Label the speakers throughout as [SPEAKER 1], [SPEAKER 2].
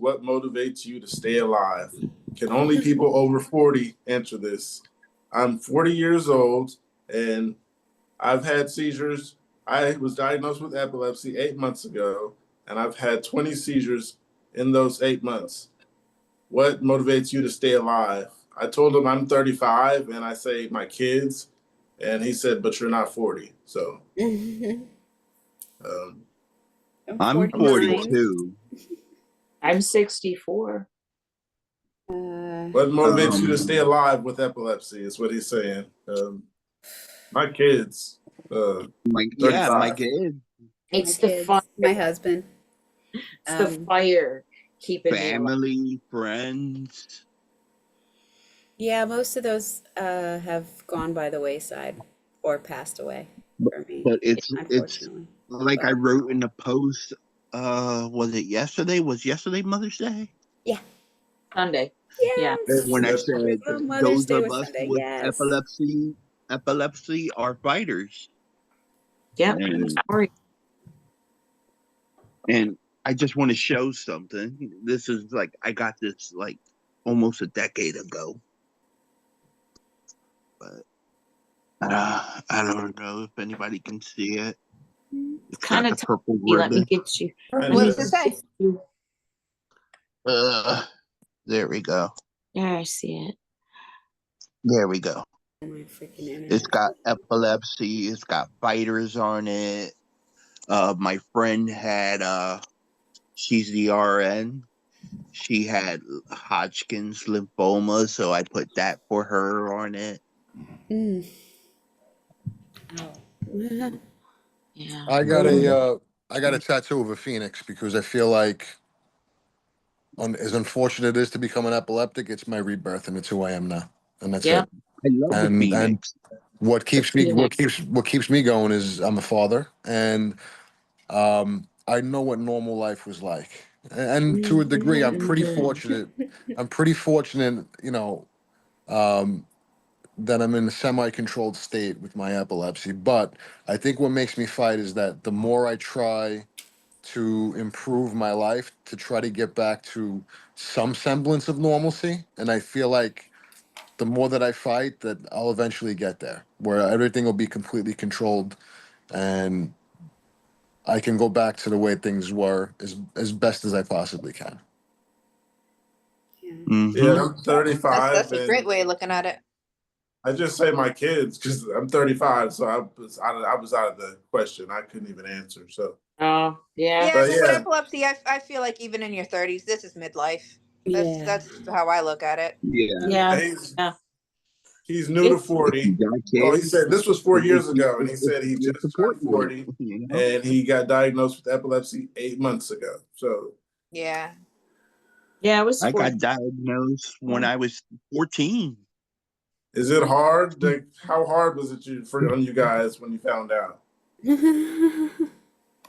[SPEAKER 1] what motivates you to stay alive? Can only people over 40 answer this? I'm 40 years old and I've had seizures. I was diagnosed with epilepsy 8 months ago, and I've had 20 seizures in those 8 months. What motivates you to stay alive? I told him I'm 35, and I say my kids, and he said, but you're not 40. So
[SPEAKER 2] I'm 42.
[SPEAKER 3] I'm 64.
[SPEAKER 1] What motivates you to stay alive with epilepsy is what he's saying. My kids.
[SPEAKER 2] My kids.
[SPEAKER 3] It's the fire.
[SPEAKER 4] My husband.
[SPEAKER 3] It's the fire keeping
[SPEAKER 2] family, friends.
[SPEAKER 4] Yeah, most of those have gone by the wayside or passed away for me.
[SPEAKER 2] But it's like I wrote in the post. Was it yesterday? Was yesterday Mother's Day?
[SPEAKER 4] Yeah.
[SPEAKER 3] Sunday.
[SPEAKER 4] Yes.
[SPEAKER 2] When I said those
[SPEAKER 4] Day
[SPEAKER 2] of us
[SPEAKER 4] Sunday.
[SPEAKER 2] with
[SPEAKER 4] Yes.
[SPEAKER 2] epilepsy are fighters.
[SPEAKER 3] Yeah.
[SPEAKER 2] And I just want to show something. This is like I got this like almost a decade ago. But I don't know if anybody can see it.
[SPEAKER 3] It's kind of
[SPEAKER 2] purple
[SPEAKER 3] ribbon. Let me get you.
[SPEAKER 4] What does it say?
[SPEAKER 2] There we go.
[SPEAKER 3] Yeah, I see it.
[SPEAKER 2] There we go. It's got epilepsy. It's got fighters on it. My friend had she's the RN. She had Hodgkin's lymphoma, so I put that for her on it.
[SPEAKER 3] Yeah.
[SPEAKER 5] I got a tattoo of a phoenix because I feel like as unfortunate it is to become an epileptic, it's my rebirth and it's who I am now. And that's it.
[SPEAKER 2] I love the phoenix.
[SPEAKER 5] And what keeps me going is I'm a father and I know what normal life was like. And to a degree, I'm pretty fortunate. I'm pretty fortunate, that I'm in a semi-controlled state with my epilepsy. But I think what makes me fight is that the more I try to improve my life, to try to get back to some semblance of normalcy, and I feel like the more that I fight, that I'll eventually get there, where everything will be completely controlled and I can go back to the way things were as best as I possibly can.
[SPEAKER 1] Yeah, I'm 35.
[SPEAKER 6] That's a great way of looking at it.
[SPEAKER 1] I just say my kids because I'm 35, so I was out of the question. I couldn't even answer. So.
[SPEAKER 3] Oh yeah.
[SPEAKER 6] Yeah, with epilepsy, I feel like even in your 30s, this is midlife. That's how I look at it.
[SPEAKER 3] Yeah.
[SPEAKER 1] He's new to 40. Oh, he said this was 4 years ago, and he said he just turned 40, and he got diagnosed with epilepsy 8 months ago. So.
[SPEAKER 6] Yeah.
[SPEAKER 3] Yeah, it was.
[SPEAKER 2] I got diagnosed when I was 14.
[SPEAKER 1] Is it hard? Like, how hard was it on you guys when you found out?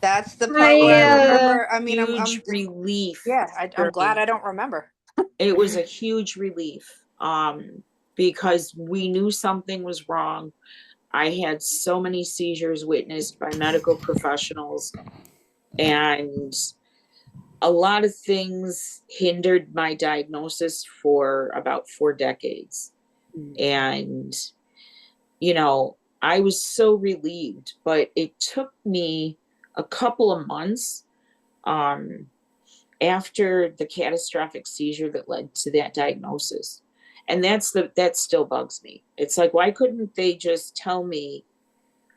[SPEAKER 6] That's the part where I remember. I mean,
[SPEAKER 3] I'm relief.
[SPEAKER 6] Yeah, I'm glad I don't remember.
[SPEAKER 3] It was a huge relief, because we knew something was wrong. I had so many seizures witnessed by medical professionals, and a lot of things hindered my diagnosis for about 4 decades. And, I was so relieved, but it took me a couple of months after the catastrophic seizure that led to that diagnosis. And that still bugs me. It's like, why couldn't they just tell me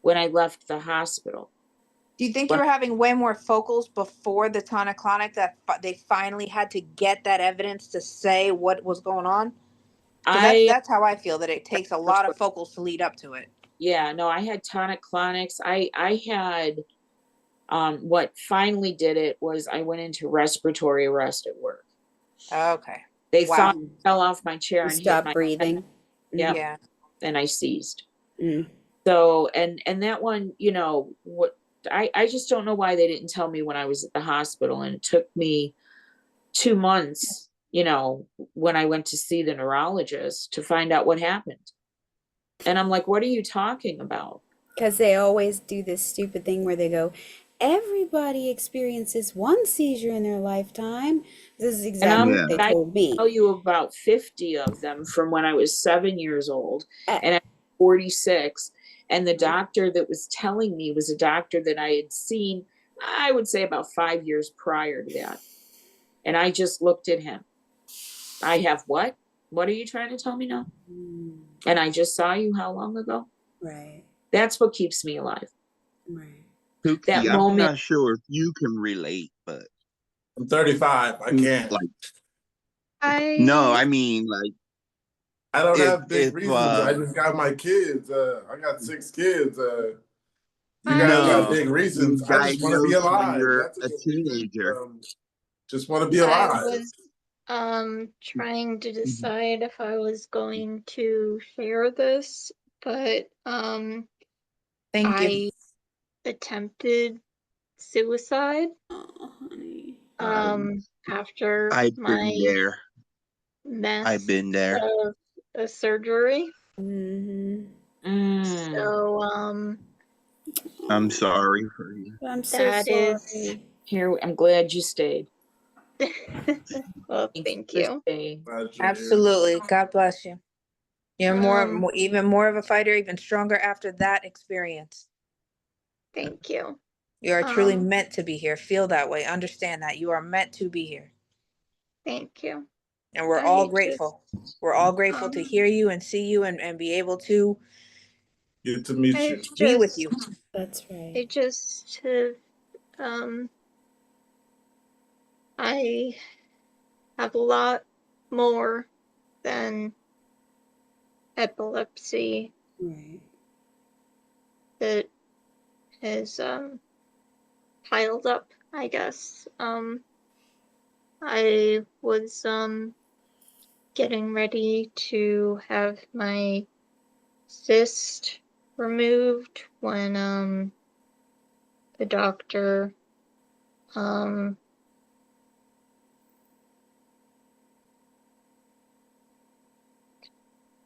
[SPEAKER 3] when I left the hospital?
[SPEAKER 6] Do you think you were having way more focals before the tonic-clonic that they finally had to get that evidence to say what was going on? That's how I feel, that it takes a lot of focals to lead up to it.
[SPEAKER 3] Yeah, no, I had tonic-clonics. I had, what finally did it was I went into respiratory arrest at work.
[SPEAKER 6] Okay.
[SPEAKER 3] They thought I fell off my chair and
[SPEAKER 4] stopped breathing.
[SPEAKER 3] Yeah. And I seized. So, and that one, I just don't know why they didn't tell me when I was at the hospital, and it took me 2 months, when I went to see the neurologist to find out what happened. And I'm like, what are you talking about?
[SPEAKER 4] Because they always do this stupid thing where they go, everybody experiences one seizure in their lifetime. This is
[SPEAKER 3] And
[SPEAKER 4] exactly what they
[SPEAKER 3] I
[SPEAKER 4] told me.
[SPEAKER 3] tell you about 50 of them from when I was 7 years old
[SPEAKER 4] Uh,
[SPEAKER 3] and I'm 46. And the doctor that was telling me was a doctor that I had seen, I would say about 5 years prior to that. And I just looked at him. I have what? What are you trying to tell me now? And I just saw you how long ago?
[SPEAKER 4] Right,
[SPEAKER 3] That's what keeps me alive.
[SPEAKER 4] right.
[SPEAKER 3] That
[SPEAKER 2] Pookie, I'm
[SPEAKER 3] moment.
[SPEAKER 2] not sure if you can relate, but
[SPEAKER 1] I'm 35. I can't.
[SPEAKER 2] like,
[SPEAKER 7] I
[SPEAKER 2] no, I mean, like,
[SPEAKER 1] I don't
[SPEAKER 2] if
[SPEAKER 1] have big reasons. I just got my kids. I got 6 kids. You guys got
[SPEAKER 2] no,
[SPEAKER 1] big reasons.
[SPEAKER 2] you
[SPEAKER 1] I just want to be
[SPEAKER 2] diagnosed when
[SPEAKER 1] alive.
[SPEAKER 2] you're
[SPEAKER 1] That's a
[SPEAKER 2] a
[SPEAKER 1] good reason.
[SPEAKER 2] teenager.
[SPEAKER 1] Just want to be
[SPEAKER 7] I
[SPEAKER 1] alive.
[SPEAKER 7] was trying to decide if I was going to share this, but
[SPEAKER 6] Thank you.
[SPEAKER 7] I attempted suicide
[SPEAKER 4] Oh, honey.
[SPEAKER 7] after
[SPEAKER 2] I've
[SPEAKER 7] my
[SPEAKER 2] been there.
[SPEAKER 7] mess
[SPEAKER 2] I've been there.
[SPEAKER 7] of a surgery.
[SPEAKER 4] Mm-hmm.
[SPEAKER 7] So
[SPEAKER 2] I'm sorry for you.
[SPEAKER 4] I'm so
[SPEAKER 7] that is
[SPEAKER 4] sorry.
[SPEAKER 3] Here, I'm glad you stayed.
[SPEAKER 7] well, thank
[SPEAKER 3] for
[SPEAKER 7] you.
[SPEAKER 3] staying.
[SPEAKER 1] Glad you're here.
[SPEAKER 6] Absolutely. God bless you. You're even more of a fighter, even stronger after that experience.
[SPEAKER 7] Thank you.
[SPEAKER 6] You are truly meant to be here. Feel that way. Understand that you are meant to be here.
[SPEAKER 7] Thank you.
[SPEAKER 6] And we're all grateful. We're all grateful to hear you and see you and be able to
[SPEAKER 1] Good to meet you.
[SPEAKER 6] be with you.
[SPEAKER 4] That's right.
[SPEAKER 7] I just I have a lot more than epilepsy
[SPEAKER 4] Right.
[SPEAKER 7] that has piled up, I guess. I was getting ready to have my cyst removed when the doctor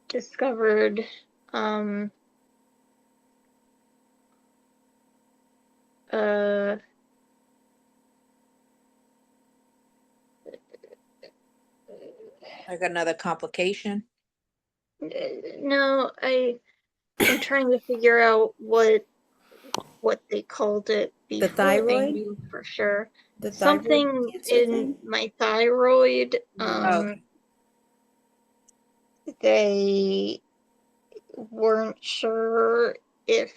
[SPEAKER 7] discovered
[SPEAKER 6] Like another complication.
[SPEAKER 7] no, I'm trying to figure out what they called it
[SPEAKER 4] The
[SPEAKER 7] before.
[SPEAKER 4] thyroid?
[SPEAKER 7] They knew for sure.
[SPEAKER 4] The thyroid
[SPEAKER 7] Something
[SPEAKER 4] cancer
[SPEAKER 7] in
[SPEAKER 4] thing?
[SPEAKER 7] my thyroid.
[SPEAKER 6] Okay.
[SPEAKER 7] They weren't sure if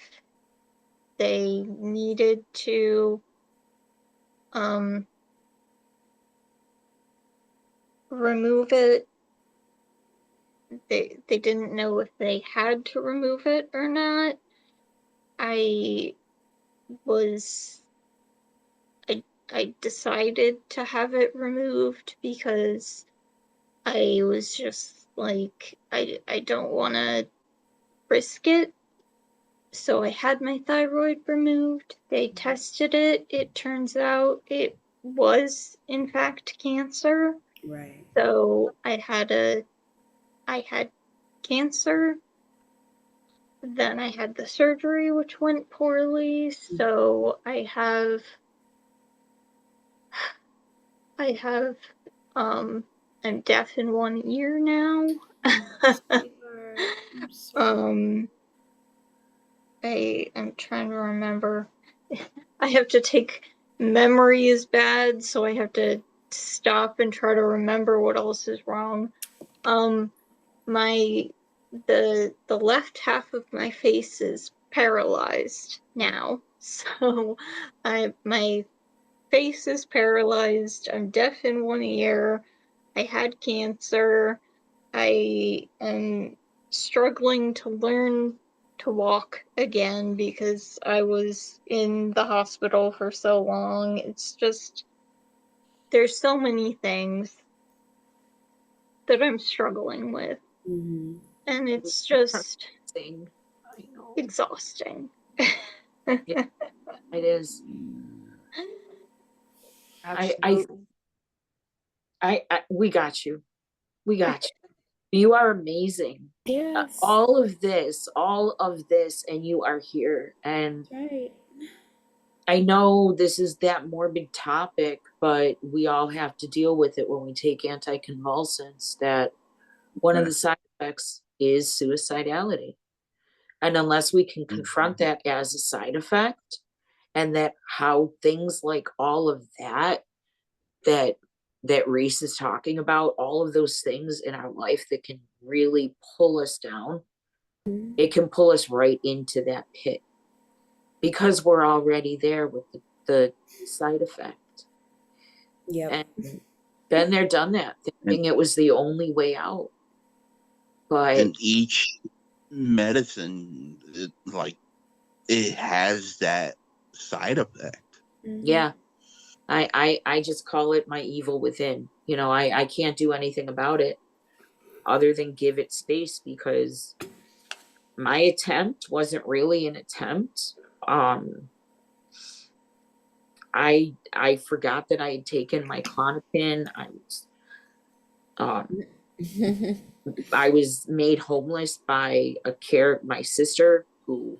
[SPEAKER 7] they needed to remove it. They didn't know if they had to remove it or not. I decided to have it removed because I was just like, I don't want to risk it. So I had my thyroid removed. They tested it. It turns out it was, in fact, cancer.
[SPEAKER 4] Right.
[SPEAKER 7] So I had cancer. Then I had the surgery, which went poorly. So I'm deaf in one ear now. I'm trying to remember. I have to take memory is bad, so I have to stop and try to remember what else is wrong. The left half of my face is paralyzed now. So my face is paralyzed. I'm deaf in one ear. I had cancer. I am struggling to learn to walk again because I was in the hospital for so long. It's just, there's so many things that I'm struggling with.
[SPEAKER 4] Mm-hmm.
[SPEAKER 7] And it's just
[SPEAKER 3] I know.
[SPEAKER 7] exhausting.
[SPEAKER 3] Yeah, it is.
[SPEAKER 6] Absolutely.
[SPEAKER 3] We got you. We got you. You are amazing.
[SPEAKER 4] Yes.
[SPEAKER 3] All of this, and you are here. And
[SPEAKER 4] Right.
[SPEAKER 3] I know this is that morbid topic, but we all have to deal with it when we take anticonvulsants, that one of the side effects is suicidality. And unless we can confront that as a side effect, and that how things like all of that, that Reese is talking about, all of those things in our life that can really pull us down, it can pull us right into that pit because we're already there with the side effect.
[SPEAKER 4] Yep.
[SPEAKER 3] And been there, done that, thinking it was the only way out. But
[SPEAKER 2] And each medicine, it has that side effect.
[SPEAKER 3] yeah, I just call it my evil within. You know, I can't do anything about it other than give it space, because my attempt wasn't really an attempt. I forgot that I had taken my Klonopin. I was made homeless by my sister, who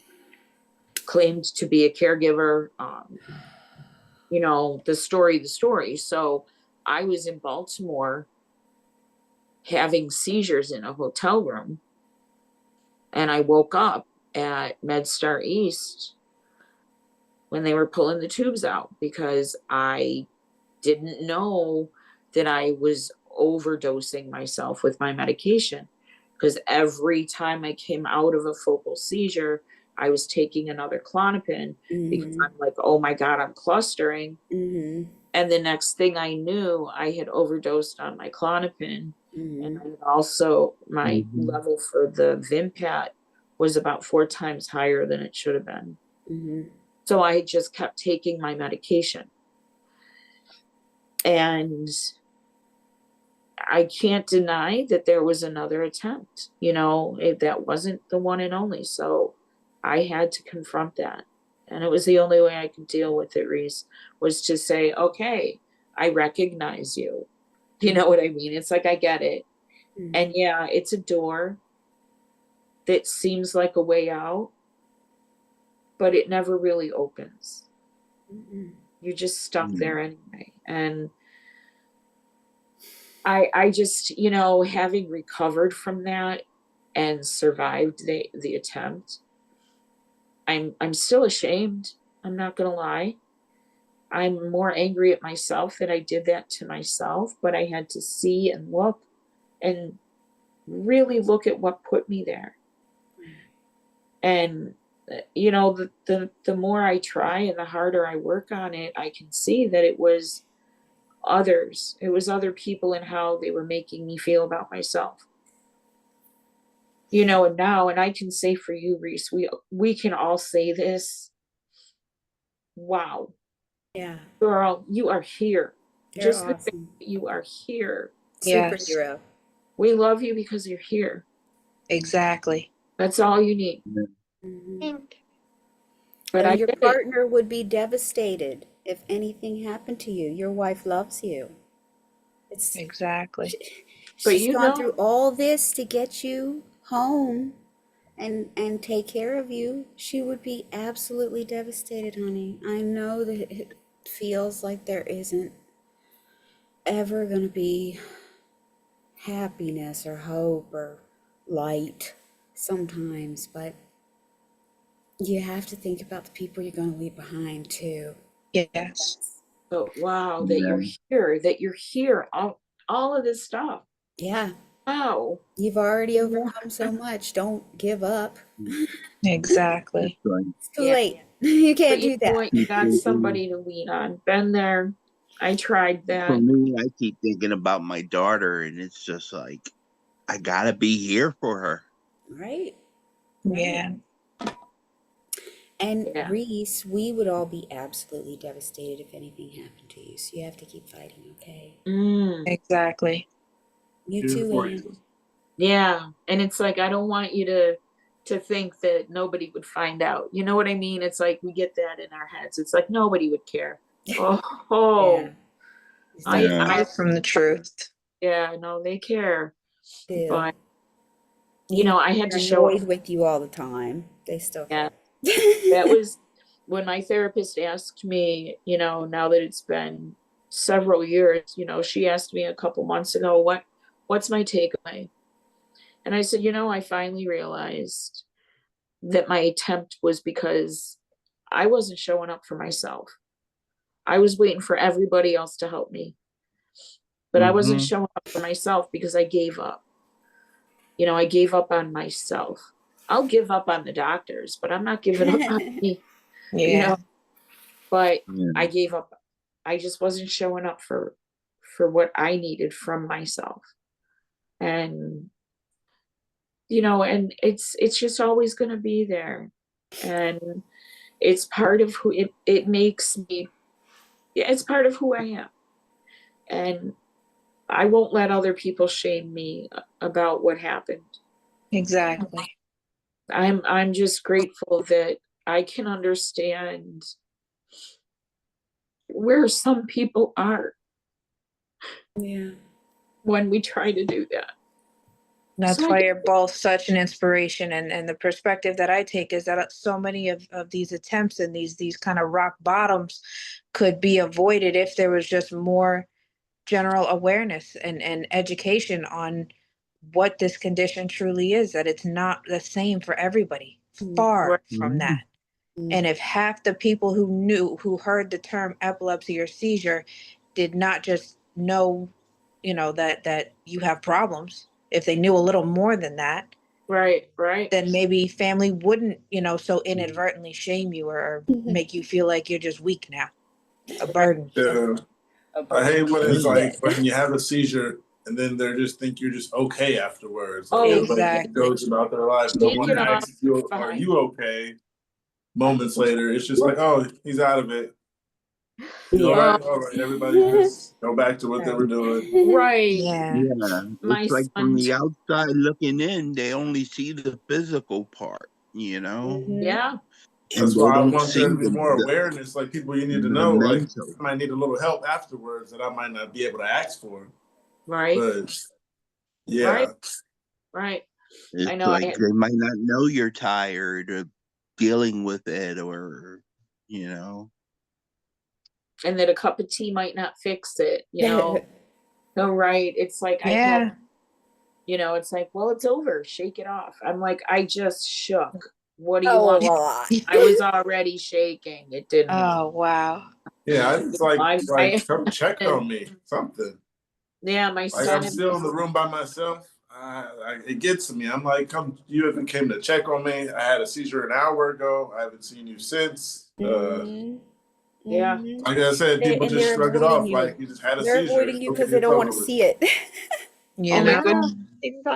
[SPEAKER 3] claimed to be a caregiver. You know, the story. So I was in Baltimore having seizures in a hotel room, and I woke up at MedStar East when they were pulling the tubes out, because I didn't know that I was overdosing myself with my medication. Because every time I came out of a focal seizure, I was taking another Klonopin, because I'm like, oh my God, I'm clustering. And the next thing I knew, I had overdosed on my Klonopin. And I had also, my level for the Vimpat was about 4 times higher than it should have been. So I just kept taking my medication. And I can't deny that there was another attempt, you know, that wasn't the one and only. So I had to confront that. And it was the only way I could deal with it, Reese, was to say, okay, I recognize you. You know what I mean? It's like, I get it. And yeah, it's a door that seems like a way out, but it never really opens. You're just stuck there anyway. And I just, you know, having recovered from that and survived the attempt, I'm still ashamed. I'm not gonna lie. I'm more angry at myself that I did that to myself, but I had to see and look and really look at what put me there. And you know, the more I try and the harder I work on it, I can see that it was others. It was other people and how they were making me feel about myself. You know, and now, and I can say for you, Reese, we can all say this. Wow.
[SPEAKER 4] Yeah.
[SPEAKER 3] Girl, you are here.
[SPEAKER 4] You're
[SPEAKER 3] Just the
[SPEAKER 4] awesome.
[SPEAKER 3] fact that you are here.
[SPEAKER 6] Yes.
[SPEAKER 4] Superhero.
[SPEAKER 3] We love you because you're here.
[SPEAKER 6] Exactly.
[SPEAKER 3] That's all you need. But
[SPEAKER 4] And
[SPEAKER 3] I
[SPEAKER 4] your
[SPEAKER 3] get it.
[SPEAKER 4] partner would be devastated if anything happened to you. Your wife loves you. It's
[SPEAKER 6] Exactly.
[SPEAKER 3] But
[SPEAKER 4] she's
[SPEAKER 3] you
[SPEAKER 4] gone
[SPEAKER 3] know-
[SPEAKER 4] through all this to get you home and take care of you. She would be absolutely devastated, honey. I know that it feels like there isn't ever going to be happiness or hope or light sometimes, but you have to think about the people you're going to leave behind too.
[SPEAKER 6] Yes.
[SPEAKER 3] But wow, that you're here, all of this stuff.
[SPEAKER 4] Yeah.
[SPEAKER 3] Wow.
[SPEAKER 4] You've already overcome so much. Don't give up.
[SPEAKER 6] Exactly.
[SPEAKER 4] It's too
[SPEAKER 3] Yeah.
[SPEAKER 4] late. You can't
[SPEAKER 3] But you
[SPEAKER 4] do
[SPEAKER 3] know
[SPEAKER 4] that.
[SPEAKER 3] what? You got somebody to lean on. Been there. I tried
[SPEAKER 2] For
[SPEAKER 3] that.
[SPEAKER 2] me, I keep thinking about my daughter, and it's just like, I gotta be here for her.
[SPEAKER 4] Right.
[SPEAKER 6] Yeah.
[SPEAKER 4] And
[SPEAKER 3] Yeah.
[SPEAKER 4] Reese, we would all be absolutely devastated if anything happened to you. So you have to keep fighting, okay?
[SPEAKER 6] Exactly.
[SPEAKER 4] You too, Anne.
[SPEAKER 3] Yeah. And it's like, I don't want you to think that nobody would find out. You know what I mean? It's like we get that in our heads. It's like nobody would care. Oh,
[SPEAKER 4] Yeah.
[SPEAKER 6] Far from the truth.
[SPEAKER 3] yeah, no, they care.
[SPEAKER 4] Still.
[SPEAKER 3] But you know, I had to
[SPEAKER 4] They're
[SPEAKER 3] show
[SPEAKER 4] annoyed with you all the time. They still
[SPEAKER 3] Yeah.
[SPEAKER 4] care.
[SPEAKER 3] that was when my therapist asked me, you know, now that it's been several years, you know, she asked me a couple months ago, what's my takeaway? And I said, you know, I finally realized that my attempt was because I wasn't showing up for myself. I was waiting for everybody else to help me, but I wasn't showing up for myself because I gave up. You know, I gave up on myself. I'll give up on the doctors, but I'm not giving up on me, you know, but I gave up. I just wasn't showing up for what I needed from myself. And, you know, and it's just always going to be there. And it's part of who it makes me, yeah, it's part of who I am. And I won't let other people shame me about what happened.
[SPEAKER 6] Exactly.
[SPEAKER 3] I'm just grateful that I can understand where some people are.
[SPEAKER 4] Yeah.
[SPEAKER 3] When we try to do that.
[SPEAKER 6] That's
[SPEAKER 3] So
[SPEAKER 6] why you're both such an inspiration. And the perspective that I take is that so many of these attempts and these kind of rock bottoms could be avoided if there was just more general awareness and education on what this condition truly is, that it's not the same for everybody. Far from that. And if half the people who heard the term epilepsy or seizure did not just know, you know, that you have problems, if they knew a little more than that,
[SPEAKER 3] right,
[SPEAKER 6] then maybe family wouldn't, you know, so inadvertently shame you or make you feel like you're just weak now, a burden.
[SPEAKER 1] Yeah. I hate when it's like when you have a seizure and then they just think you're just okay afterwards. Like everybody goes about their life. No one asks you, are you okay? Moments later, it's just like, oh, he's out of it. All right, everybody just go back to what they were doing.
[SPEAKER 3] Right.
[SPEAKER 2] Yeah. It's like from the outside looking in, they only see the physical part, you know?
[SPEAKER 3] Yeah.
[SPEAKER 1] That's why I want there to be more awareness. Like people you need to know, like
[SPEAKER 2] mental.
[SPEAKER 1] I might need a little help afterwards that I might not be able to ask for.
[SPEAKER 3] Right.
[SPEAKER 1] But yeah.
[SPEAKER 3] Right.
[SPEAKER 2] It's
[SPEAKER 3] I know.
[SPEAKER 2] like they might not know you're tired of dealing with it, or, you know.
[SPEAKER 3] And that a cup of tea might not fix it, you know. No, right. It's like I had, you know, it's like, well, it's over. Shake it off. I'm like, I just shook. What do you want? I was already shaking. It didn't.
[SPEAKER 6] Oh wow.
[SPEAKER 1] Yeah, it's like come check on me, something.
[SPEAKER 3] Yeah, my son.
[SPEAKER 1] I'm still in the room by myself. It gets to me. I'm like, come, you even came to check on me. I had a seizure an hour ago. I haven't seen you since.
[SPEAKER 3] Yeah.
[SPEAKER 1] Like I said, people just shrug it off like you just had a seizure.
[SPEAKER 4] They're avoiding you because they don't want to see it.
[SPEAKER 3] Oh my goodness.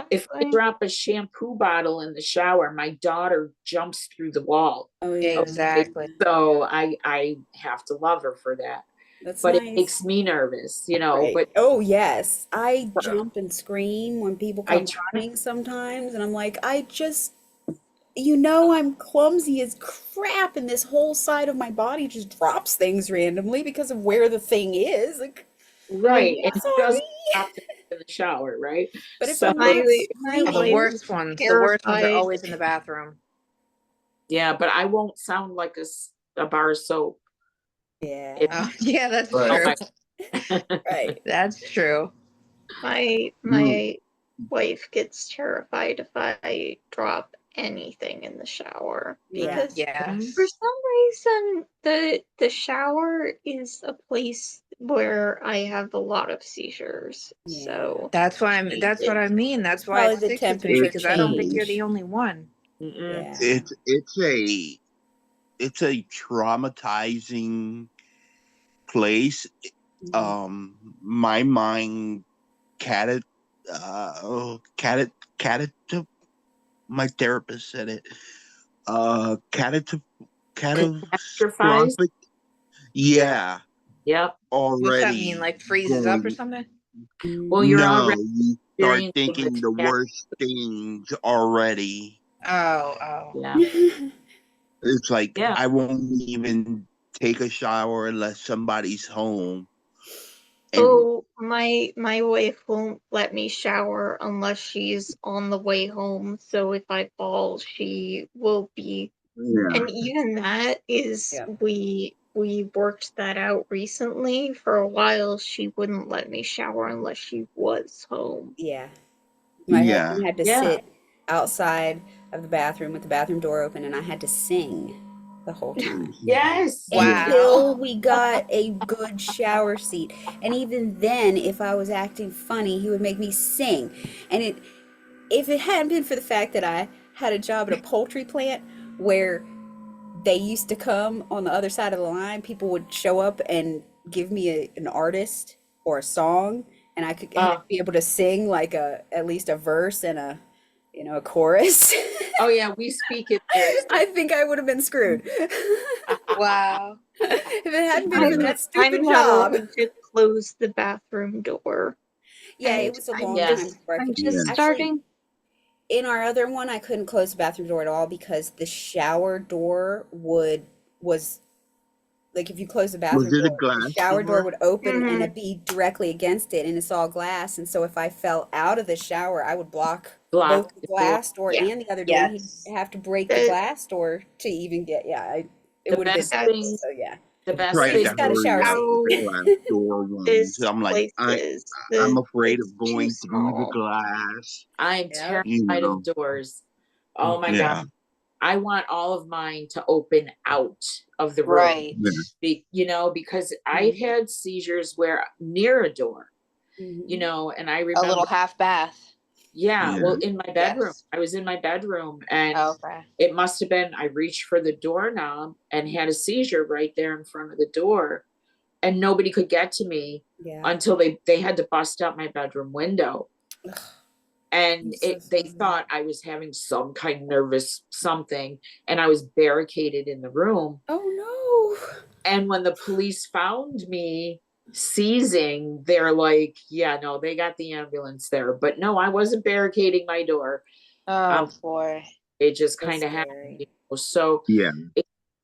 [SPEAKER 3] If I drop a shampoo bottle in the shower, my daughter jumps through the wall.
[SPEAKER 4] Oh yeah.
[SPEAKER 6] Exactly.
[SPEAKER 3] So I have to love her for that.
[SPEAKER 4] That's
[SPEAKER 3] but
[SPEAKER 4] nice.
[SPEAKER 3] It makes me nervous, you know. But
[SPEAKER 4] oh yes, I jump and scream when people come running sometimes, and I'm like, I just, you know, I'm clumsy as crap, and this whole side of my body just drops things randomly because of where the thing is. Like,
[SPEAKER 3] right,
[SPEAKER 4] I'm
[SPEAKER 3] it's
[SPEAKER 4] sorry.
[SPEAKER 3] just in the shower, right?
[SPEAKER 4] But if
[SPEAKER 3] so,
[SPEAKER 4] I'm not
[SPEAKER 6] the worst ones are always in the bathroom.
[SPEAKER 3] Yeah, but I won't sound like a bar of soap.
[SPEAKER 4] Yeah.
[SPEAKER 6] Yeah, that's true.
[SPEAKER 4] Right.
[SPEAKER 6] That's true.
[SPEAKER 7] My wife gets terrified if I drop anything in the shower because for some reason the shower is a place where I have a lot of seizures. So
[SPEAKER 6] that's why that's what I mean. That's why it sticks with me, because I don't think you're the only one.
[SPEAKER 2] It's a traumatizing place. My mind my therapist said it. Catastrophic. Yeah.
[SPEAKER 3] Yep.
[SPEAKER 2] Already.
[SPEAKER 6] What's that mean? Like freezes up or something?
[SPEAKER 3] Well, you're already
[SPEAKER 2] you start thinking the worst things already.
[SPEAKER 6] Oh.
[SPEAKER 3] Yeah.
[SPEAKER 2] It's like I won't even take a shower unless somebody's home.
[SPEAKER 7] My wife won't let me shower unless she's on the way home. So if I fall, she will be
[SPEAKER 2] Yeah.
[SPEAKER 7] And even that is,
[SPEAKER 4] Yeah.
[SPEAKER 7] we worked that out recently. For a while, she wouldn't let me shower unless she was home.
[SPEAKER 4] Yeah. My
[SPEAKER 2] Yeah.
[SPEAKER 4] husband had to
[SPEAKER 3] Yeah.
[SPEAKER 4] sit outside of the bathroom with the bathroom door open, and I had to sing the whole time
[SPEAKER 3] Yes.
[SPEAKER 4] until
[SPEAKER 6] Wow.
[SPEAKER 4] we got a good shower seat. And even then, if I was acting funny, he would make me sing. And if it hadn't been for the fact that I had a job at a poultry plant where they used to come on the other side of the line, people would show up and give me an artist or a song, and I could
[SPEAKER 3] Uh,
[SPEAKER 4] be able to sing like at least a verse and a chorus.
[SPEAKER 3] oh yeah, we speak it there too.
[SPEAKER 4] I think I would have been screwed
[SPEAKER 6] Wow.
[SPEAKER 4] if it hadn't been for
[SPEAKER 7] I'm
[SPEAKER 4] that stupid
[SPEAKER 7] not
[SPEAKER 4] job.
[SPEAKER 7] allowed to close the bathroom door.
[SPEAKER 4] Yeah, it
[SPEAKER 7] And
[SPEAKER 4] was a
[SPEAKER 7] I'm
[SPEAKER 4] long
[SPEAKER 3] Yeah.
[SPEAKER 4] time before I
[SPEAKER 7] I'm
[SPEAKER 4] could.
[SPEAKER 7] just
[SPEAKER 2] Yeah.
[SPEAKER 4] Actually,
[SPEAKER 7] starting.
[SPEAKER 4] in our other one, I couldn't close the bathroom door at all because the shower door was like, if you close the
[SPEAKER 2] Was
[SPEAKER 4] bathroom
[SPEAKER 2] it a
[SPEAKER 4] door, the
[SPEAKER 2] glass
[SPEAKER 4] shower door
[SPEAKER 2] door?
[SPEAKER 4] would open and
[SPEAKER 7] Mhm.
[SPEAKER 4] it'd be directly against it, and it's all glass. And so if I fell out of the shower, I would block both
[SPEAKER 3] Block
[SPEAKER 4] the
[SPEAKER 3] the door.
[SPEAKER 4] glass door
[SPEAKER 7] Yeah.
[SPEAKER 4] and the other door, and he'd
[SPEAKER 6] Yes.
[SPEAKER 4] have to break the
[SPEAKER 7] The
[SPEAKER 4] glass door to even get. Yeah, it
[SPEAKER 3] The
[SPEAKER 4] would have been
[SPEAKER 3] best
[SPEAKER 4] terrible.
[SPEAKER 3] thing,
[SPEAKER 7] That's
[SPEAKER 4] So yeah,
[SPEAKER 3] the
[SPEAKER 2] I
[SPEAKER 3] best
[SPEAKER 4] but at
[SPEAKER 2] tried
[SPEAKER 4] least
[SPEAKER 2] to
[SPEAKER 3] thing.
[SPEAKER 4] got a
[SPEAKER 2] hurry
[SPEAKER 4] shower
[SPEAKER 2] out
[SPEAKER 4] seat.
[SPEAKER 2] with the
[SPEAKER 7] how
[SPEAKER 2] glass door once.
[SPEAKER 7] this
[SPEAKER 2] I'm like,
[SPEAKER 7] place is.
[SPEAKER 2] I'm afraid
[SPEAKER 7] It's
[SPEAKER 2] of
[SPEAKER 7] too
[SPEAKER 2] going through the
[SPEAKER 7] small.
[SPEAKER 2] glass.
[SPEAKER 3] I'm
[SPEAKER 4] Yep.
[SPEAKER 2] You
[SPEAKER 3] terrified of
[SPEAKER 2] know.
[SPEAKER 3] doors. Oh my God.
[SPEAKER 2] Yeah.
[SPEAKER 3] I want all of mine to open out of the room.
[SPEAKER 6] Right.
[SPEAKER 2] Yeah.
[SPEAKER 3] Because I've had seizures where near a door,
[SPEAKER 4] Mhm.
[SPEAKER 3] and I
[SPEAKER 6] A
[SPEAKER 3] remember,
[SPEAKER 6] little half bath.
[SPEAKER 3] yeah, well,
[SPEAKER 2] Yeah.
[SPEAKER 3] in my bedroom,
[SPEAKER 6] Yes.
[SPEAKER 3] I was in my bedroom and
[SPEAKER 6] Okay.
[SPEAKER 3] it must have been, I reached for the doorknob and had a seizure right there in front of the door, and nobody could get to me
[SPEAKER 4] Yeah.
[SPEAKER 3] until they had to bust out my bedroom window.
[SPEAKER 4] Ugh,
[SPEAKER 3] And
[SPEAKER 4] I'm so
[SPEAKER 3] they
[SPEAKER 4] sorry.
[SPEAKER 3] thought I was having some kind of nervous something, and I was barricaded in the room.
[SPEAKER 4] Oh no.
[SPEAKER 3] And when the police found me seizing, they're like, yeah, no, they got the ambulance there. But no, I wasn't barricading my door.
[SPEAKER 6] Oh boy.
[SPEAKER 3] It just
[SPEAKER 4] So
[SPEAKER 3] kind of happened.
[SPEAKER 4] scary.
[SPEAKER 3] So
[SPEAKER 2] Yeah.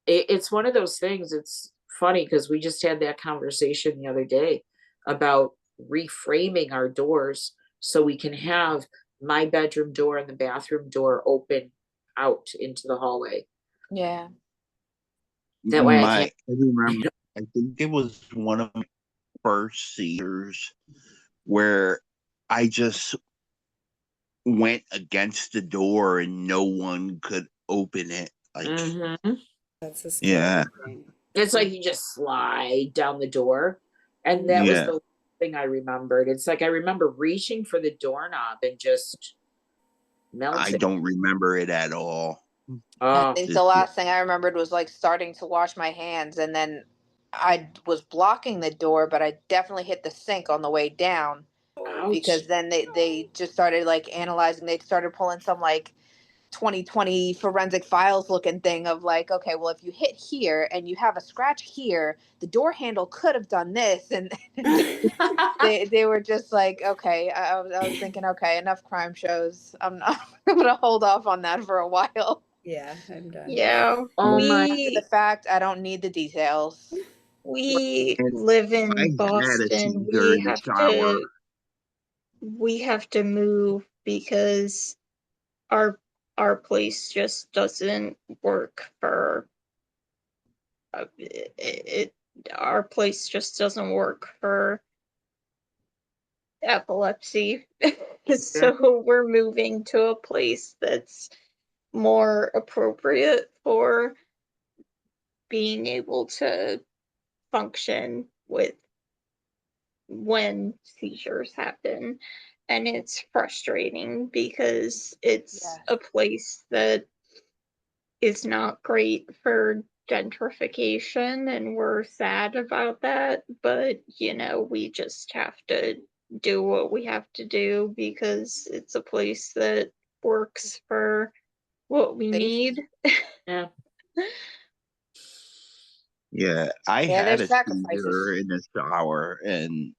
[SPEAKER 3] it's one of those things. It's funny because we just had that conversation the other day about reframing our doors so we can have my bedroom door and the bathroom door open out into the hallway.
[SPEAKER 6] Yeah.
[SPEAKER 3] That way I
[SPEAKER 2] I
[SPEAKER 3] can't.
[SPEAKER 2] remember, I think it was one of my first seizures where I just went against the door and no one could open it. Like,
[SPEAKER 3] Mhm.
[SPEAKER 4] That's a
[SPEAKER 2] yeah.
[SPEAKER 4] scary thing.
[SPEAKER 3] It's like you just slide down the door. And that was
[SPEAKER 2] Yeah.
[SPEAKER 3] the thing I remembered. It's like I remember reaching for the doorknob and just
[SPEAKER 2] I
[SPEAKER 3] melting.
[SPEAKER 2] don't remember it at all.
[SPEAKER 6] I
[SPEAKER 3] Oh,
[SPEAKER 6] think
[SPEAKER 2] Just,
[SPEAKER 6] the last thing I remembered was like starting to wash my hands, and then I was blocking the door, but I definitely hit the sink on the way down because
[SPEAKER 3] ouch.
[SPEAKER 6] then they just started like analyzing. They started pulling some like 2020 forensic files looking thing of like, okay, well, if you hit here and you have a scratch here, the door handle could have done this, and they were just like, okay. I was thinking, okay, enough crime shows. I'm not I'm gonna hold off on that for a while.
[SPEAKER 4] Yeah, I'm done.
[SPEAKER 7] Yeah,
[SPEAKER 3] Oh my.
[SPEAKER 6] After the fact, I don't need the details.
[SPEAKER 7] we
[SPEAKER 2] and
[SPEAKER 7] live
[SPEAKER 2] I
[SPEAKER 7] in
[SPEAKER 2] had a
[SPEAKER 7] Boston.
[SPEAKER 2] seizure in the shower.
[SPEAKER 7] We have to move because our our place just doesn't work for it. Our place just doesn't work for epilepsy. So we're moving to a place that's more appropriate for being able to function with when seizures happen. And it's frustrating because it's
[SPEAKER 6] Yes.
[SPEAKER 7] a place that is not great for gentrification, and we're sad about that. But, we just have to do what we have to do because it's a place that works for what we
[SPEAKER 6] Safety.
[SPEAKER 7] need.
[SPEAKER 3] Yeah.
[SPEAKER 2] Yeah, I
[SPEAKER 6] Yeah,
[SPEAKER 2] had
[SPEAKER 6] there's
[SPEAKER 2] a seizure
[SPEAKER 6] sacrifices.
[SPEAKER 2] in the shower, and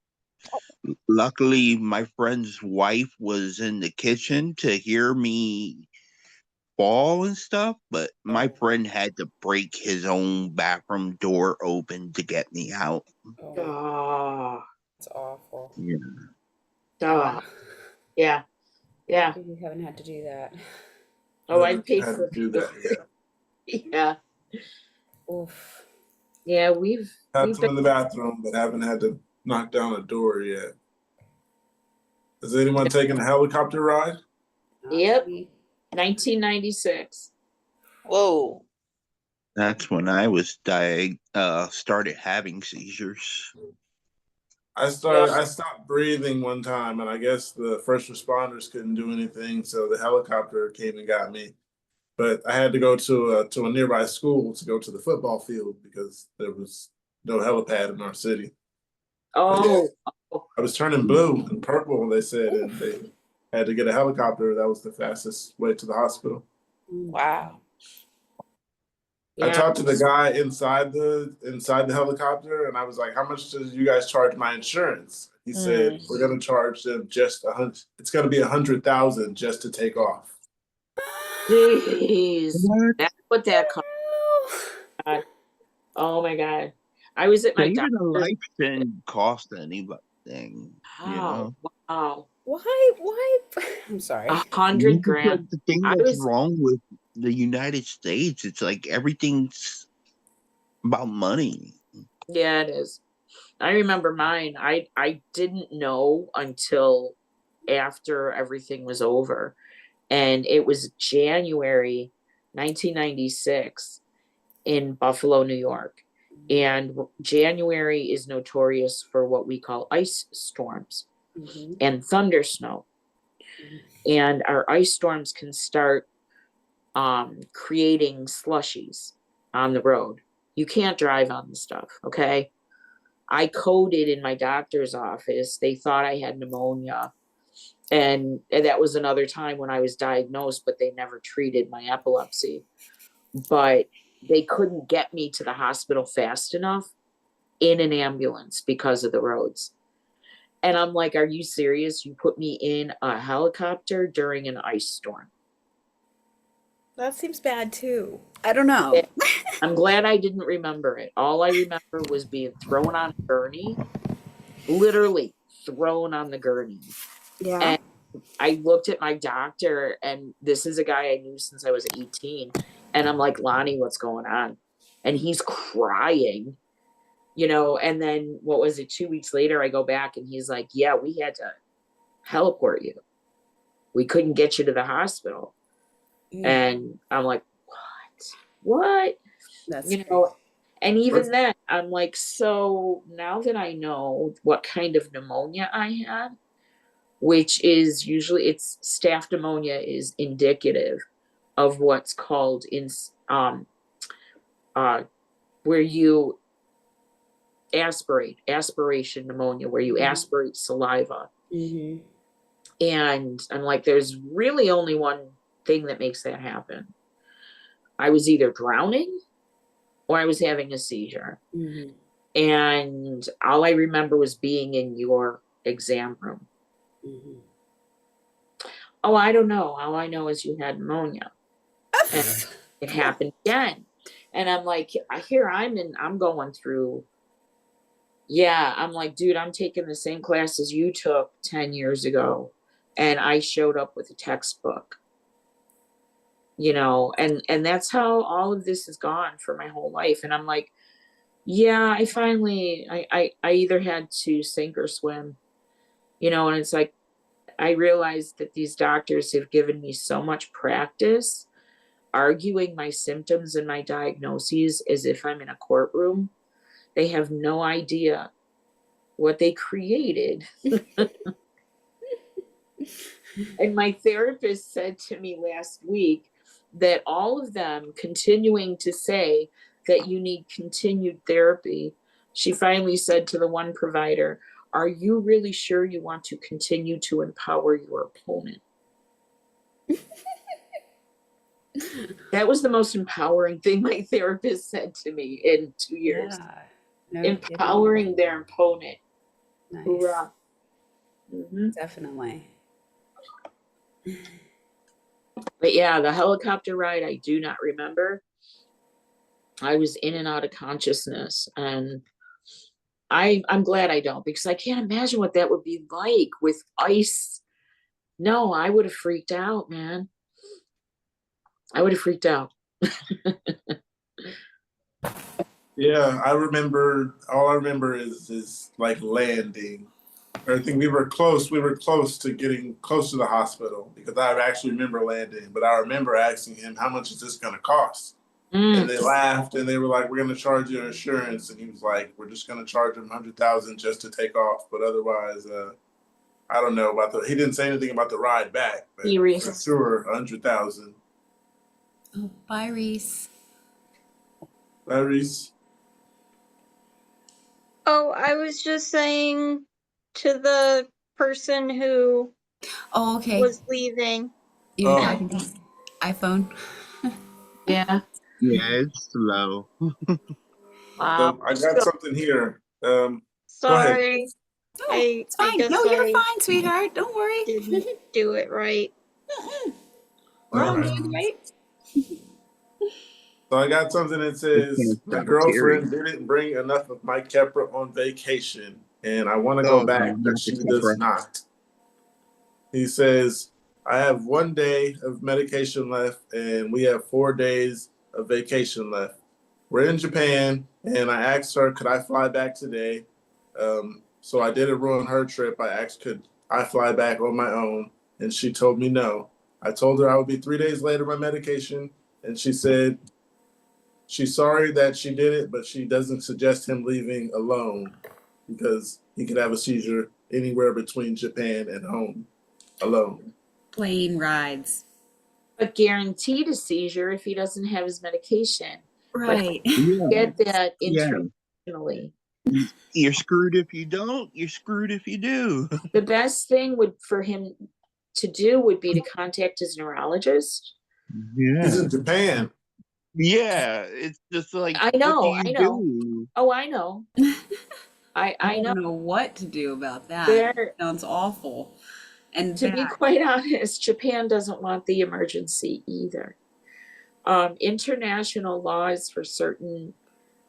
[SPEAKER 2] luckily my friend's wife was in the kitchen to hear me fall and stuff, but my friend had to break his own bathroom door open to get me out.
[SPEAKER 4] Oh,
[SPEAKER 3] Oh,
[SPEAKER 4] that's awful.
[SPEAKER 2] Yeah.
[SPEAKER 3] oh, yeah. Yeah.
[SPEAKER 4] Lucky you haven't had to do that.
[SPEAKER 3] Oh,
[SPEAKER 1] I
[SPEAKER 3] I paid
[SPEAKER 1] had to
[SPEAKER 3] for
[SPEAKER 1] do that. Yeah.
[SPEAKER 3] Yeah.
[SPEAKER 4] Oof.
[SPEAKER 3] Yeah, we've
[SPEAKER 1] Had to
[SPEAKER 3] been,
[SPEAKER 1] in the bathroom, but haven't had to knock down a door yet. Has anyone taken a helicopter ride?
[SPEAKER 4] Not
[SPEAKER 3] yep,
[SPEAKER 4] me.
[SPEAKER 3] 1996.
[SPEAKER 6] Whoa.
[SPEAKER 2] That's when I was started having seizures.
[SPEAKER 1] I
[SPEAKER 3] Ugh.
[SPEAKER 1] stopped breathing one time, and I guess the first responders couldn't do anything, so the helicopter came and got me. But I had to go to a nearby school to go to the football field because there was no helipad in our city. But yeah,
[SPEAKER 3] Oh,
[SPEAKER 1] I was turning blue and purple, they said, and
[SPEAKER 4] Oof.
[SPEAKER 1] they had to get a helicopter. That was the fastest way to the hospital.
[SPEAKER 6] Wow.
[SPEAKER 1] I
[SPEAKER 3] yeah.
[SPEAKER 1] talked to the guy inside the helicopter, and I was like, "How much does you guys charge my insurance?" He said, "We're gonna charge them just 100. It's gonna be 100,000 just to take off."
[SPEAKER 3] Jeez.
[SPEAKER 2] What?
[SPEAKER 3] That's what that cost. Oh my God. I was at my
[SPEAKER 2] Saving a
[SPEAKER 3] doctor's.
[SPEAKER 2] life shouldn't cost anything, you
[SPEAKER 3] Wow.
[SPEAKER 2] know?
[SPEAKER 3] Wow.
[SPEAKER 4] Why? I'm sorry.
[SPEAKER 3] 100
[SPEAKER 2] It's
[SPEAKER 3] grand.
[SPEAKER 2] like the thing
[SPEAKER 3] I
[SPEAKER 2] that's
[SPEAKER 3] was,
[SPEAKER 2] wrong with the United States. It's like everything's about money.
[SPEAKER 3] yeah, it is. I remember mine. I didn't know until after everything was over. And it was January 1996 in Buffalo, New York. And January is notorious for what we call ice storms
[SPEAKER 4] Mhm.
[SPEAKER 3] and thunder snow. And our ice storms can start creating slushies on the road. You can't drive on the stuff, okay? I coded in my doctor's office. They thought I had pneumonia. And that was another time when I was diagnosed, but they never treated my epilepsy. But they couldn't get me to the hospital fast enough in an ambulance because of the roads. And I'm like, are you serious? You put me in a helicopter during an ice storm.
[SPEAKER 4] That seems bad too. I don't know.
[SPEAKER 3] I'm glad I didn't remember it. All I remember was being thrown on a gurney, literally thrown on the gurney.
[SPEAKER 4] Yeah.
[SPEAKER 3] And I looked at my doctor, and this is a guy I knew since I was 18. And I'm like, Lonnie, what's going on? And he's crying, and then what was it? 2 weeks later, I go back and he's like, yeah, we had to heliport you. We couldn't get you to the hospital. And I'm like, what?
[SPEAKER 4] That's
[SPEAKER 3] And even then, I'm like, so now that I know what kind of pneumonia I had, which is usually it's staph pneumonia is indicative of what's called where you aspiration pneumonia, where you aspirate saliva.
[SPEAKER 4] Mhm.
[SPEAKER 3] And I'm like, there's really only one thing that makes that happen. I was either drowning or I was having a seizure.
[SPEAKER 4] Mhm.
[SPEAKER 3] And all I remember was being in your exam room.
[SPEAKER 4] Mhm.
[SPEAKER 3] Oh, I don't know. All I know is you had pneumonia. And it happened again. And I'm like, here I'm going through. Yeah, I'm like, dude, I'm taking the same classes you took 10 years ago. And I showed up with a textbook. And that's how all of this has gone for my whole life. And I'm like, yeah, I finally I either had to sink or swim, and it's like I realized that these doctors have given me so much practice arguing my symptoms and my diagnoses as if I'm in a courtroom. They have no idea what they created. And my therapist said to me last week that all of them continuing to say that you need continued therapy. She finally said to the one provider, are you really sure you want to continue to empower your opponent? That was the most empowering thing my therapist said to me in 2 years.
[SPEAKER 4] Yeah. No
[SPEAKER 3] Empowering their opponent.
[SPEAKER 4] kidding. Nice.
[SPEAKER 3] Hoorah. Mm-hmm.
[SPEAKER 4] Definitely.
[SPEAKER 3] But yeah, the helicopter ride, I do not remember. I was in and out of consciousness, and I'm glad I don't, because I can't imagine what that would be like with ice. No, I would have freaked out, man. I would have freaked out.
[SPEAKER 1] Yeah, all I remember is like landing. I think we were close. We were close to getting close to the hospital because I actually remember landing. But I remember asking him, "How much is this going to cost?" And they laughed and they were like, "We're going to charge you insurance." And he was like, "We're just going to charge him 100,000 just to take off, but otherwise, I don't know about the." He didn't say anything about the ride back, but for sure, 100,000.
[SPEAKER 4] Oh, bye, Reese.
[SPEAKER 1] Bye, Reese.
[SPEAKER 7] Oh, I was just saying to the person who
[SPEAKER 4] Oh, okay.
[SPEAKER 7] was leaving.
[SPEAKER 4] You're talking to iPhone.
[SPEAKER 3] Yeah.
[SPEAKER 2] Yeah, it's slow.
[SPEAKER 1] So I got something here. Go ahead.
[SPEAKER 7] Sorry.
[SPEAKER 4] Oh,
[SPEAKER 7] I
[SPEAKER 4] it's fine.
[SPEAKER 7] guess
[SPEAKER 4] No, you're
[SPEAKER 7] I
[SPEAKER 4] fine, sweetheart. Don't worry.
[SPEAKER 7] didn't do it right.
[SPEAKER 4] We're all good, right?
[SPEAKER 1] So I got something that says my girlfriend didn't bring enough of my Kepra on vacation, and I want to go back, but she does not. He says, I have 1 day of medication left, and we have 4 days of vacation left. We're in Japan, and I asked her, could I fly back today? So I didn't ruin her trip. I asked, could I fly back on my own? And she told me no. I told her I would be 3 days late on my medication, and she said she's sorry that she did it, but she doesn't suggest him leaving alone because he could have a seizure anywhere between Japan and home alone.
[SPEAKER 4] Plane rides.
[SPEAKER 3] But guaranteed a seizure if he doesn't have his medication.
[SPEAKER 4] Right.
[SPEAKER 2] Yeah.
[SPEAKER 3] Get that internationally.
[SPEAKER 2] You're screwed if you don't. You're screwed if you do.
[SPEAKER 3] The best thing for him to do would be to contact his neurologist.
[SPEAKER 2] Yeah.
[SPEAKER 1] He's in Japan.
[SPEAKER 2] Yeah, it's just like
[SPEAKER 3] I know,
[SPEAKER 2] what do you
[SPEAKER 3] I know.
[SPEAKER 2] do?
[SPEAKER 3] Oh, I know. I
[SPEAKER 4] don't know what to do about that.
[SPEAKER 3] There-
[SPEAKER 4] Sounds awful. And
[SPEAKER 3] to be quite honest, Japan doesn't want the emergency either. International laws for certain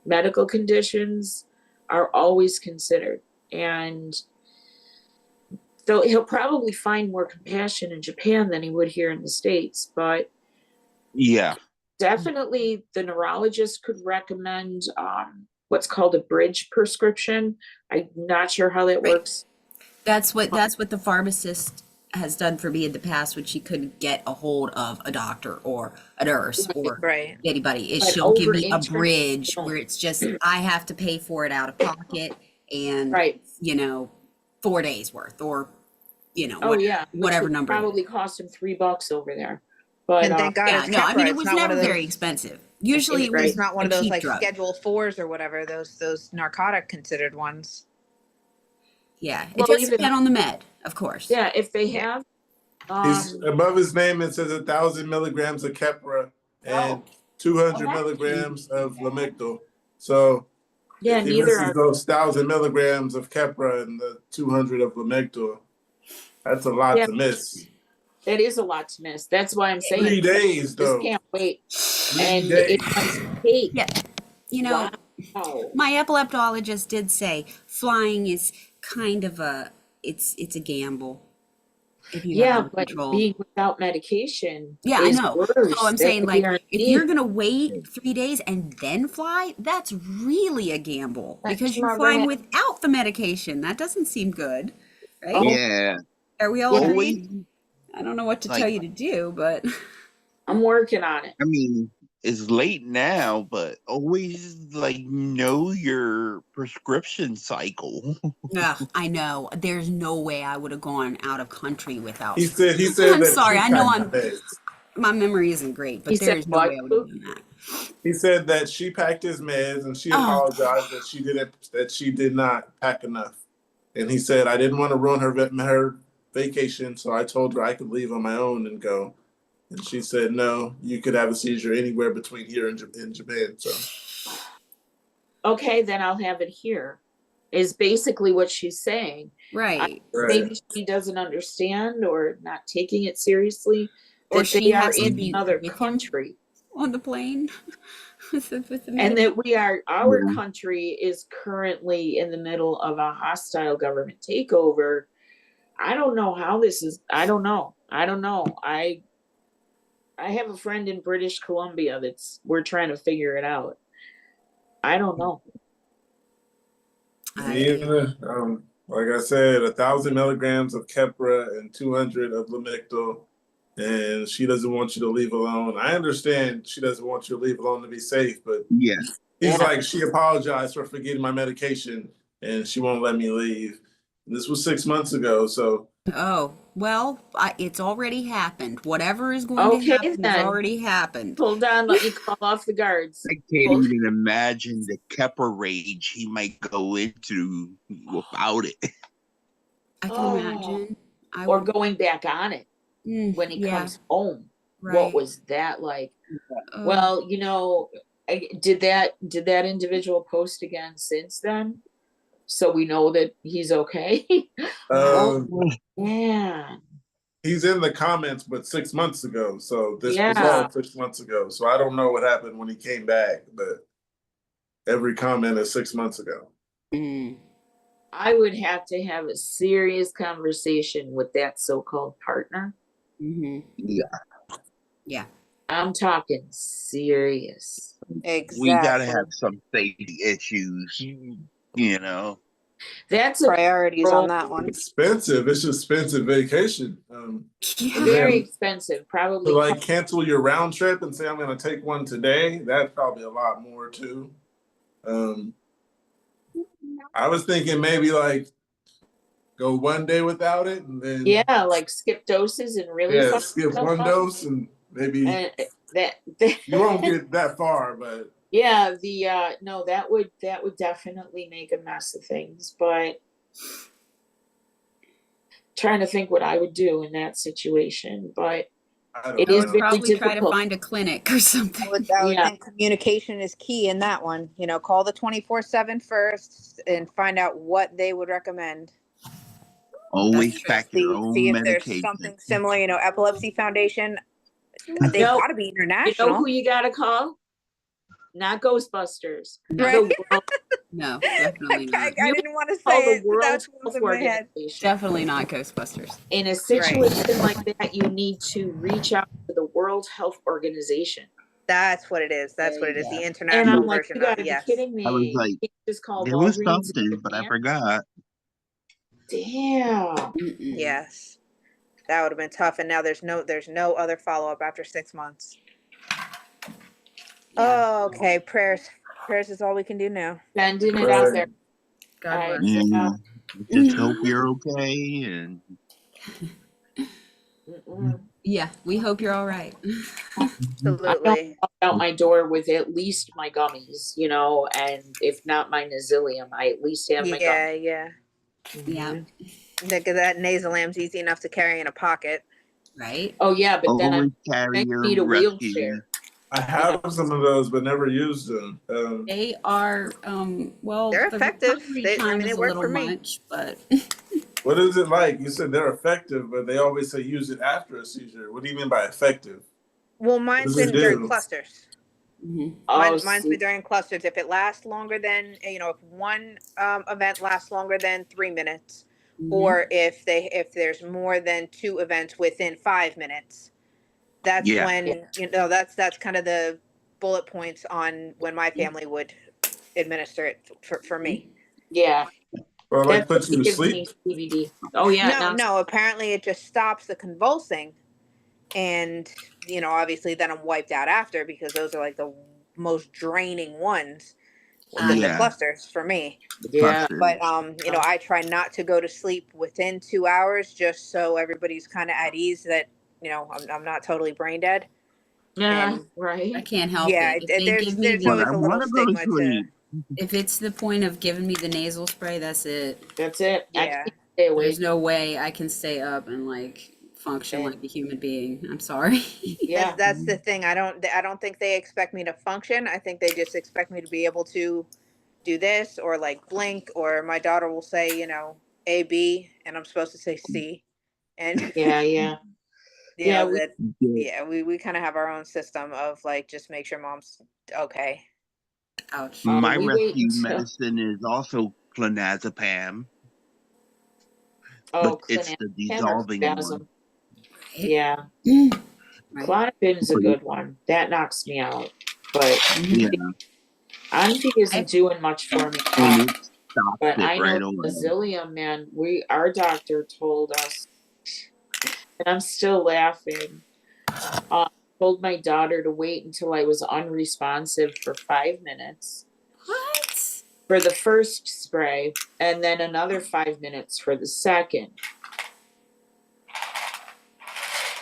[SPEAKER 3] medical conditions are always considered, and though he'll probably find more compassion in Japan than he would here in the States, but
[SPEAKER 2] Yeah.
[SPEAKER 3] definitely the neurologist could recommend what's called a bridge prescription. I'm not sure how that works.
[SPEAKER 4] That's what the pharmacist has done for me in the past when she couldn't get a hold of a doctor or a nurse or
[SPEAKER 6] Right.
[SPEAKER 4] anybody. Is
[SPEAKER 3] But
[SPEAKER 4] she'll give
[SPEAKER 3] over
[SPEAKER 4] me a
[SPEAKER 3] internet,
[SPEAKER 4] bridge
[SPEAKER 3] no.
[SPEAKER 4] where it's just I have to pay for it out of pocket and
[SPEAKER 3] Right.
[SPEAKER 4] 4 days worth or
[SPEAKER 3] Oh yeah,
[SPEAKER 4] whatever
[SPEAKER 3] which would
[SPEAKER 4] number.
[SPEAKER 3] probably cost him $3 over there. But
[SPEAKER 6] And thank God
[SPEAKER 4] Yeah,
[SPEAKER 6] it's
[SPEAKER 4] no, I mean
[SPEAKER 6] Keppra.
[SPEAKER 4] it
[SPEAKER 6] It's
[SPEAKER 4] was
[SPEAKER 6] not one
[SPEAKER 4] never
[SPEAKER 6] of those.
[SPEAKER 4] very expensive. Usually it
[SPEAKER 3] Right.
[SPEAKER 4] was
[SPEAKER 6] It's not one
[SPEAKER 4] a
[SPEAKER 6] of those
[SPEAKER 4] cheap
[SPEAKER 6] like
[SPEAKER 4] drug.
[SPEAKER 6] Schedule 4s or whatever. Those narcotic considered ones.
[SPEAKER 4] Yeah, it
[SPEAKER 3] Well,
[SPEAKER 4] does
[SPEAKER 3] even-
[SPEAKER 4] depend on the med, of course.
[SPEAKER 3] yeah, if they have
[SPEAKER 1] He's above his name. It says 1,000 milligrams of Keppra and 200 milligrams of Lamictal. So
[SPEAKER 3] yeah,
[SPEAKER 1] if he
[SPEAKER 3] neither
[SPEAKER 1] misses
[SPEAKER 3] are
[SPEAKER 1] those 1,000 milligrams of Keppra and the 200 of Lamictal, that's a lot
[SPEAKER 3] Yeah.
[SPEAKER 1] to miss.
[SPEAKER 3] that is a lot to miss. That's why I'm saying
[SPEAKER 1] 3 days
[SPEAKER 3] just
[SPEAKER 1] though.
[SPEAKER 3] can't wait.
[SPEAKER 1] 3
[SPEAKER 3] And
[SPEAKER 1] days.
[SPEAKER 3] it might take
[SPEAKER 4] Yeah.
[SPEAKER 3] wow.
[SPEAKER 4] My epileptologist did say flying is kind of it's a gamble. If you have
[SPEAKER 3] Yeah,
[SPEAKER 4] no
[SPEAKER 3] but
[SPEAKER 4] control.
[SPEAKER 3] being without medication
[SPEAKER 4] Yeah, I
[SPEAKER 3] is
[SPEAKER 4] know.
[SPEAKER 3] worse.
[SPEAKER 4] So I'm
[SPEAKER 3] That
[SPEAKER 4] saying,
[SPEAKER 3] would
[SPEAKER 4] like,
[SPEAKER 3] guarantee.
[SPEAKER 4] if you're gonna wait 3 days and then fly, that's really a gamble
[SPEAKER 3] That's
[SPEAKER 4] because you're
[SPEAKER 3] not
[SPEAKER 4] flying
[SPEAKER 3] gonna-
[SPEAKER 4] without the medication. That doesn't seem good, right?
[SPEAKER 3] Oh.
[SPEAKER 2] Yeah.
[SPEAKER 4] Are we all
[SPEAKER 2] Always.
[SPEAKER 4] agreed? I don't know what to
[SPEAKER 2] Like-
[SPEAKER 4] tell you to do, but
[SPEAKER 3] I'm working on it.
[SPEAKER 2] I mean, it's late now, but always like know your prescription cycle.
[SPEAKER 4] yeah, I know. There's no way I would have gone out of country without.
[SPEAKER 1] He said
[SPEAKER 4] I'm
[SPEAKER 1] that
[SPEAKER 4] sorry.
[SPEAKER 1] she
[SPEAKER 4] I know
[SPEAKER 1] packed the meds.
[SPEAKER 4] my memory isn't great, but
[SPEAKER 3] He
[SPEAKER 4] there's
[SPEAKER 3] said
[SPEAKER 4] no
[SPEAKER 3] what?
[SPEAKER 4] way I would have done that.
[SPEAKER 1] He said that she packed his meds and she
[SPEAKER 4] Oh.
[SPEAKER 1] apologized that she did not pack enough. And he said I didn't want to ruin her vacation, so I told her I could leave on my own and go. And she said, no, you could have a seizure anywhere between here and in Japan. So
[SPEAKER 3] Okay, then I'll have it here. Is basically what she's saying.
[SPEAKER 4] Right.
[SPEAKER 3] Maybe she doesn't understand or not taking it seriously.
[SPEAKER 4] Or
[SPEAKER 3] That
[SPEAKER 4] she
[SPEAKER 3] they are
[SPEAKER 4] has to
[SPEAKER 3] in
[SPEAKER 4] be
[SPEAKER 3] another
[SPEAKER 4] with him.
[SPEAKER 3] country.
[SPEAKER 4] On the plane. with the
[SPEAKER 3] And that our
[SPEAKER 2] Yeah.
[SPEAKER 3] country is currently in the middle of a hostile government takeover. I don't know how this is. I don't know. I have a friend in British Columbia we're trying to figure it out. I don't know.
[SPEAKER 1] Like I said, 1,000 milligrams of Keppra and 200 of Lamictal, and she doesn't want you to leave alone. I understand she doesn't want you to leave alone to be safe, but
[SPEAKER 2] Yeah.
[SPEAKER 1] he's like, she apologized for forgetting my medication and she won't let me leave. And this was 6 months ago, so.
[SPEAKER 4] Oh, well, it's already happened. Whatever is going to
[SPEAKER 3] Okay,
[SPEAKER 4] happen has
[SPEAKER 3] then.
[SPEAKER 4] already happened.
[SPEAKER 3] Hold on, let me call off the guards.
[SPEAKER 2] I can't even imagine the Kepper rage he might go into without it.
[SPEAKER 4] I can imagine.
[SPEAKER 3] Or going back on it when he
[SPEAKER 4] yeah,
[SPEAKER 3] comes home.
[SPEAKER 4] right.
[SPEAKER 3] What was that like? Well, you know, did that individual post again since then? So we know that he's okay. Yeah.
[SPEAKER 1] He's in the comments, but 6 months ago. So this was all 6 months ago. So I don't know what happened when he came back, but every comment is 6 months ago.
[SPEAKER 3] I would have to have a serious conversation with that so-called partner.
[SPEAKER 4] Yeah.
[SPEAKER 3] I'm talking serious.
[SPEAKER 6] Exactly.
[SPEAKER 2] We gotta have some safety issues, you know.
[SPEAKER 3] That's
[SPEAKER 6] priorities on that one.
[SPEAKER 1] Expensive. It's expensive vacation.
[SPEAKER 3] Very expensive. Probably
[SPEAKER 1] to like cancel your round trip and say I'm going to take one today. That's probably a lot more too. I was thinking maybe like go 1 day without it and then
[SPEAKER 3] like skip doses and really
[SPEAKER 1] skip one dose and maybe
[SPEAKER 3] that
[SPEAKER 1] you won't get that far, but
[SPEAKER 3] no, that would definitely make a mess of things. But trying to think what I would do in that situation, but it is very
[SPEAKER 4] probably
[SPEAKER 3] difficult.
[SPEAKER 4] Try to find a clinic or something.
[SPEAKER 6] I would think communication is key in that one. You know, call the 24/7 first and find out what they would recommend.
[SPEAKER 2] Always pack your own
[SPEAKER 6] see if
[SPEAKER 2] medication.
[SPEAKER 6] There's something similar, you know, Epilepsy Foundation. They've got to be international.
[SPEAKER 3] You know who you got to call? Not Ghostbusters.
[SPEAKER 6] Right?
[SPEAKER 4] No, definitely not.
[SPEAKER 6] I didn't want to say it, but that's what's in my head.
[SPEAKER 4] Definitely not Ghostbusters.
[SPEAKER 3] In a situation like that, you need to reach out to the World Health Organization.
[SPEAKER 6] That's what it is. That's what it is. The
[SPEAKER 3] And
[SPEAKER 6] international
[SPEAKER 3] I'm like,
[SPEAKER 6] version
[SPEAKER 3] you gotta
[SPEAKER 6] of
[SPEAKER 3] be
[SPEAKER 6] yes.
[SPEAKER 3] kidding me.
[SPEAKER 2] I was like,
[SPEAKER 3] You just call
[SPEAKER 2] there was
[SPEAKER 3] Walgreens
[SPEAKER 2] something, but I forgot.
[SPEAKER 3] Damn.
[SPEAKER 6] Yes, that would have been tough. And now there's no other follow up after 6 months. Oh, okay. Prayers is all we can do now.
[SPEAKER 3] Sending it out there.
[SPEAKER 4] God bless.
[SPEAKER 2] Yeah. Just hope you're okay. And
[SPEAKER 3] yeah,
[SPEAKER 4] we hope you're all right.
[SPEAKER 6] Absolutely.
[SPEAKER 3] I don't walk out my door with at least my gummies, you know, and if not my Nazilium, I at least have my gummies.
[SPEAKER 4] Yeah.
[SPEAKER 6] That Nasalam's easy enough to carry in a pocket.
[SPEAKER 4] Right.
[SPEAKER 3] Oh yeah, but then I need a
[SPEAKER 2] rescue.
[SPEAKER 3] wheelchair.
[SPEAKER 1] I have some of those, but never used them.
[SPEAKER 4] They are well.
[SPEAKER 6] They're effective.
[SPEAKER 4] They
[SPEAKER 6] work for me.
[SPEAKER 4] Much, but
[SPEAKER 1] what is it like? You said they're effective, but they always say use it after a seizure. What do you mean by effective?
[SPEAKER 6] Well, mine's been during clusters. Mine's been during clusters. If it lasts longer than, you know, if one event lasts longer than 3 minutes, or if there's more than 2 events within 5 minutes, that's when, you know, that's kind of the bullet points on when my family would administer it for me.
[SPEAKER 3] Yeah.
[SPEAKER 1] Or like put you to sleep?
[SPEAKER 3] CBD. Oh yeah.
[SPEAKER 6] No, apparently it just stops the convulsing. And, you know, obviously then I'm wiped out after, because those are like the most draining ones. The clusters for me.
[SPEAKER 3] Yeah.
[SPEAKER 6] But you know, I try not to go to sleep within 2 hours, just so everybody's kind of at ease that, you know, I'm not totally brain dead.
[SPEAKER 3] Yeah, right.
[SPEAKER 4] I can't help
[SPEAKER 6] it. There's always a little stigma to.
[SPEAKER 4] If it's the point of giving me the nasal spray, that's it.
[SPEAKER 3] That's it.
[SPEAKER 6] Yeah.
[SPEAKER 4] There's no way I can stay up and like function like a human being. I'm sorry.
[SPEAKER 3] Yeah.
[SPEAKER 6] That's the thing. I don't think they expect me to function. I think they just expect me to be able to do this or like blink, or my daughter will say, you know, A, B, and I'm supposed to say C. And
[SPEAKER 3] yeah.
[SPEAKER 6] We kind of have our own system of like, just make sure mom's okay.
[SPEAKER 4] Ouch.
[SPEAKER 2] My rescue medicine is also clonazepam.
[SPEAKER 3] Oh,
[SPEAKER 2] but it's the dissolving one.
[SPEAKER 3] Yeah.
[SPEAKER 4] Right.
[SPEAKER 3] Klonopin is a good one. That knocks me out. But
[SPEAKER 2] Yeah,
[SPEAKER 3] Onfi isn't doing much for me.
[SPEAKER 2] and it stops
[SPEAKER 3] But
[SPEAKER 2] it
[SPEAKER 3] I
[SPEAKER 2] right
[SPEAKER 3] know
[SPEAKER 2] away.
[SPEAKER 3] Zillium, man, our doctor told us, and I'm still laughing. Told my daughter to wait until I was unresponsive for 5 minutes
[SPEAKER 4] What?
[SPEAKER 3] for the first spray, and then another 5 minutes for the second.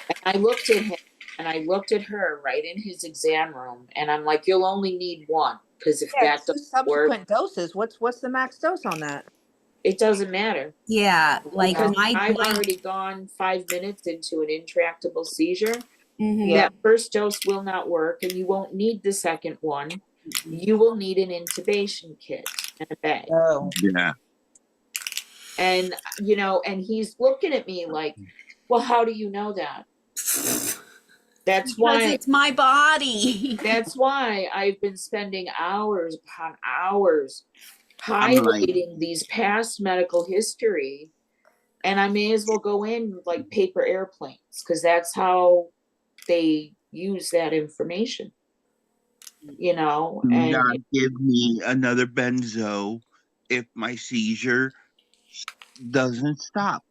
[SPEAKER 3] And I looked at him and I looked at her right in his exam room, and I'm like, you'll only need one, because if that
[SPEAKER 6] two
[SPEAKER 3] doesn't work,
[SPEAKER 6] subsequent doses. What's the max dose on that?
[SPEAKER 3] it doesn't matter.
[SPEAKER 4] Yeah, like
[SPEAKER 3] Because
[SPEAKER 4] my
[SPEAKER 3] I've already gone 5 minutes into an intractable seizure.
[SPEAKER 4] Mhm.
[SPEAKER 3] That first dose will not work, and you won't need the second one. You will need an intubation kit and a bag.
[SPEAKER 6] Oh.
[SPEAKER 2] Yeah.
[SPEAKER 3] And, and he's looking at me like, well, how do you know that? That's
[SPEAKER 4] Because
[SPEAKER 3] why
[SPEAKER 4] it's my body.
[SPEAKER 3] that's why I've been spending hours upon hours
[SPEAKER 2] I'm like,
[SPEAKER 3] highlighting these past medical history, and I may as well go in like paper airplanes, because that's how they use that information.
[SPEAKER 2] you
[SPEAKER 3] And
[SPEAKER 2] gotta give me another benzo if my seizure doesn't stop.